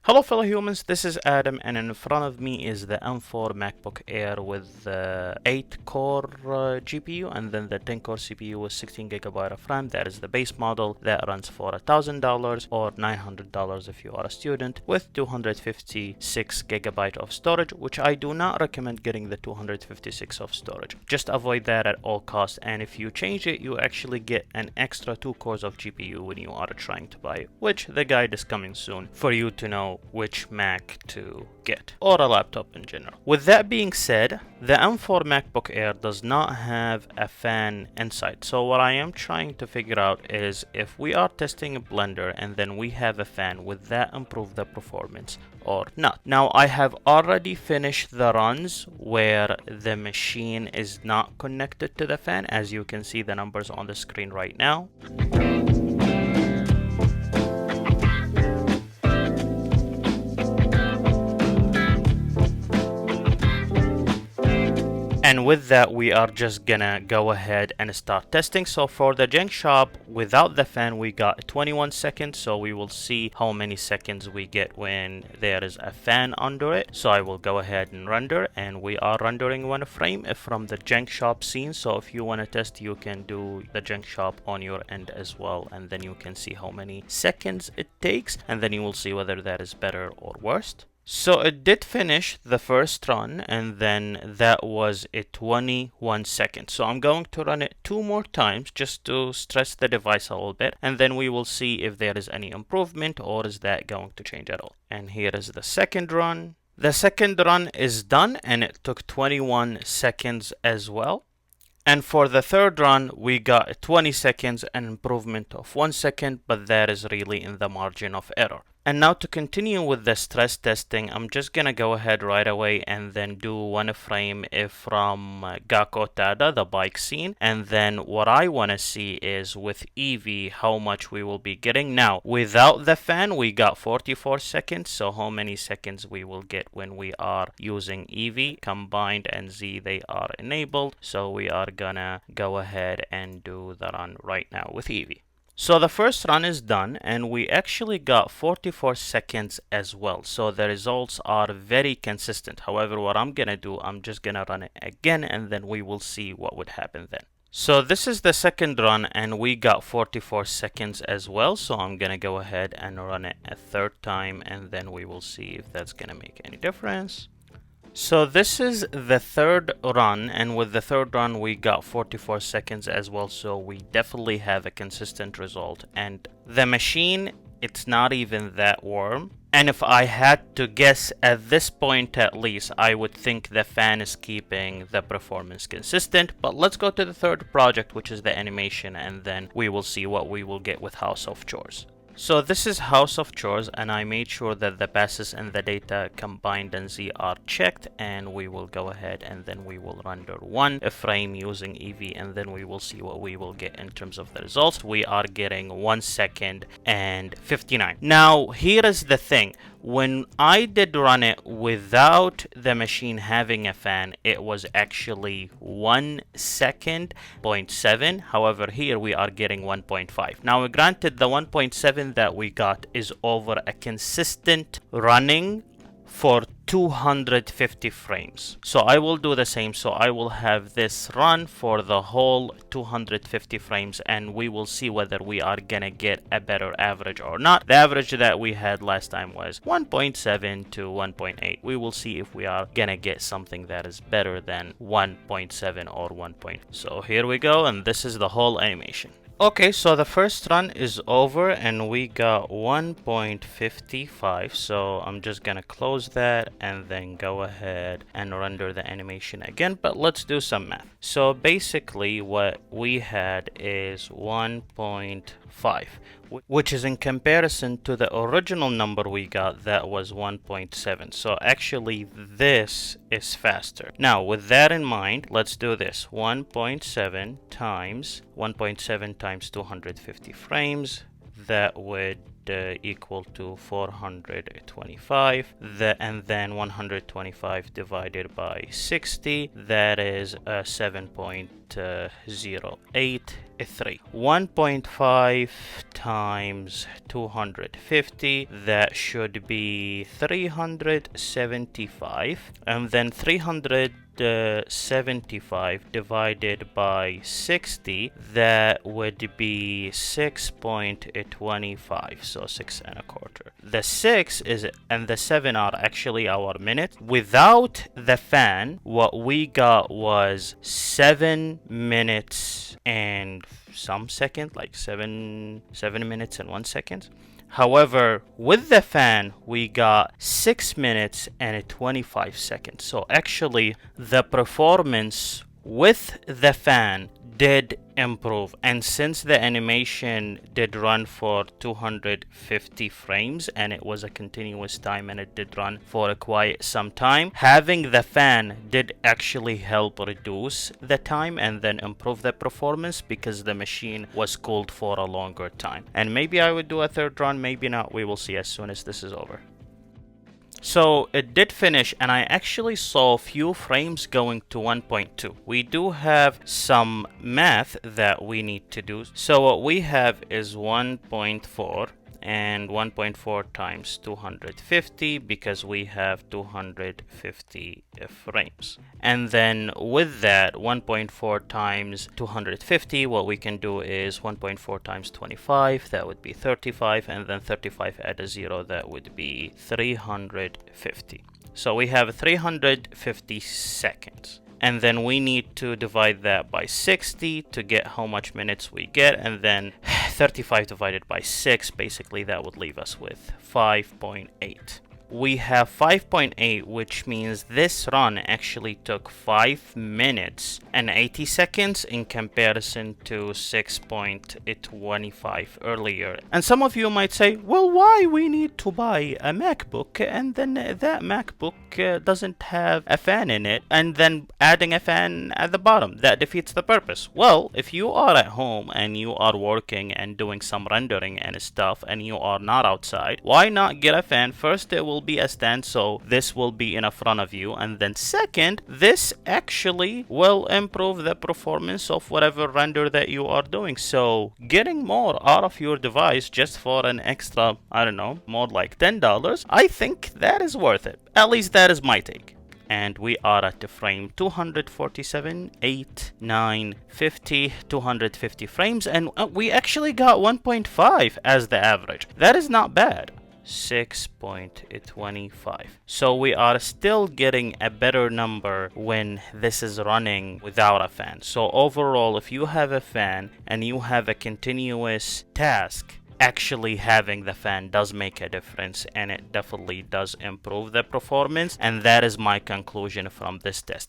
Hello fellow humans, this is Adam and in front of me is the M4 MacBook Air with the 8 core GPU and then the 10 core CPU with 16GB of RAM. That is the base model that runs for $1,000 or $900 if you are a student with 256GB of storage, which I do not recommend getting the 256 of storage. Just avoid that at all costs, and if you change it you actually get an extra 2 cores of GPU when you are trying to buy it, which the guide is coming soon for you to know which Mac to get, or a laptop in general. With that being said, the M4 MacBook Air does not have a fan inside. So what I am trying to figure out is if we are testing a Blender and then we have a fan, would that improve the performance or not? Now I have already finished the runs where the machine is not connected to the fan. As you can see the numbers on the screen right now. And with that, we are just gonna go ahead and start testing. So for the junk shop, without the fan, we got 21 seconds. So we will see how many seconds we get when there is a fan under it. So I will go ahead and render, and we are rendering one frame from the junk shop scene. So if you want to test, you can do the junk shop on your end as well. And then you can see how many seconds it takes. And then you will see whether that is better or worse. So it did finish the first run, and then that was at 21 seconds. So I'm going to run it 2 more times just to stress the device a little bit, and then we will see if there is any improvement or is that going to change at all. And here is the second run. The second run is done and it took 21 seconds as well. And for the third run, we got 20 seconds, an improvement of 1 second, but that is really in the margin of error. And now to continue with the stress testing, I'm just gonna go ahead right away and then do one frame from Gakko Tada, the bike scene. And then what I wanna see is with Eevee, how much we will be getting. Now, without the fan, we got 44 seconds. So how many seconds we will get when we are using Eevee combined and Z, they are enabled. So we are gonna go ahead and do the run right now with Eevee. So the first run is done and we actually got 44 seconds as well. So the results are very consistent. However, what I'm gonna do, I'm just gonna run it again and then we will see what would happen then. So this is the second run and we got 44 seconds as well. So I'm gonna go ahead and run it a third time and then we will see if that's gonna make any difference. So this is the third run, and with the third run we got 44 seconds as well, so we definitely have a consistent result. And the machine, it's not even that warm. And if I had to guess at this point at least, I would think the fan is keeping the performance consistent. But let's go to the third project, which is the animation, and then we will see what we will get with House of Chores. So this is House of Chores, and I made sure that the passes and the data combined and Z are checked, and we will go ahead and then we will render one frame using Eevee, and then we will see what we will get in terms of the results. We are getting 1 second and 59. Now here is the thing. When I did run it without the machine having a fan, it was actually 1 second, 0.7. However, here we are getting 1.5. Now, granted, the 1.7 that we got is over a consistent running for 250 frames. So I will do the same. So I will have this run for the whole 250 frames and we will see whether we are gonna get a better average or not. The average that we had last time was 1.7 to 1.8. We will see if we are gonna get something that is better than 1.7 or 1. So here we go, and this is the whole animation. Okay, so the first run is over and we got 1.55. So I'm just gonna close that and then go ahead and render the animation again, but let's do some math. So basically what we had is 1.5, which is in comparison to the original number we got that was 1.7. So actually this is faster. Now with that in mind, let's do this. 1.7 times 250 frames, that would equal to 425, and then 125 divided by 60, that is 7.08 3. 1.5 times 250, that should be 375, and then 375 divided by 60, that would be 6.25, so 6 1/4. The 6 is and the 7 are actually our minutes. Without the fan, what we got was 7 minutes and some second, like 7 minutes and 1 second. However, with the fan, we got 6 minutes and 25 seconds. So actually, the performance with the fan did improve, and since the animation did run for 250 frames and it was a continuous time and it did run for quite some time, having the fan did actually help reduce the time and then improve the performance because the machine was cooled for a longer time. And maybe I would do a third run, maybe not, we will see as soon as this is over. So it did finish, and I actually saw few frames going to 1.2. We do have some math that we need to do. So what we have is 1.4 and 1.4 times 250 because we have 250 frames. And then with that 1.4 times 250, what we can do is 1.4 times 25, that would be 35, and then 35 add a 0, that would be 350. So we have 350 seconds. And then we need to divide that by 60 to get how much minutes we get, and then 35 divided by 6, basically that would leave us with 5.8. We have 5.8, which means this run actually took 5 minutes and 80 seconds in comparison to 6.25 earlier. And some of you might say, well, why we need to buy a MacBook and then that MacBook doesn't have a fan in it, and then adding a fan at the bottom, that defeats the purpose. Well, if you are at home and you are working and doing some rendering and stuff and you are not outside, why not get a fan? First, it will be a stand, so this will be in front of you, and then second, this actually will improve the performance of whatever render that you are doing. So getting more out of your device just for an extra, I don't know, more like $10, I think that is worth it. At least that is my take. And we are at the frame 247, 8, 9, 50, 250 frames, and we actually got 1.5 as the average. That is not bad. 6.25. So we are still getting a better number when this is running without a fan. So overall, if you have a fan and you have a continuous task, actually having the fan does make a difference, and it definitely does improve the performance. And that is my conclusion from this test.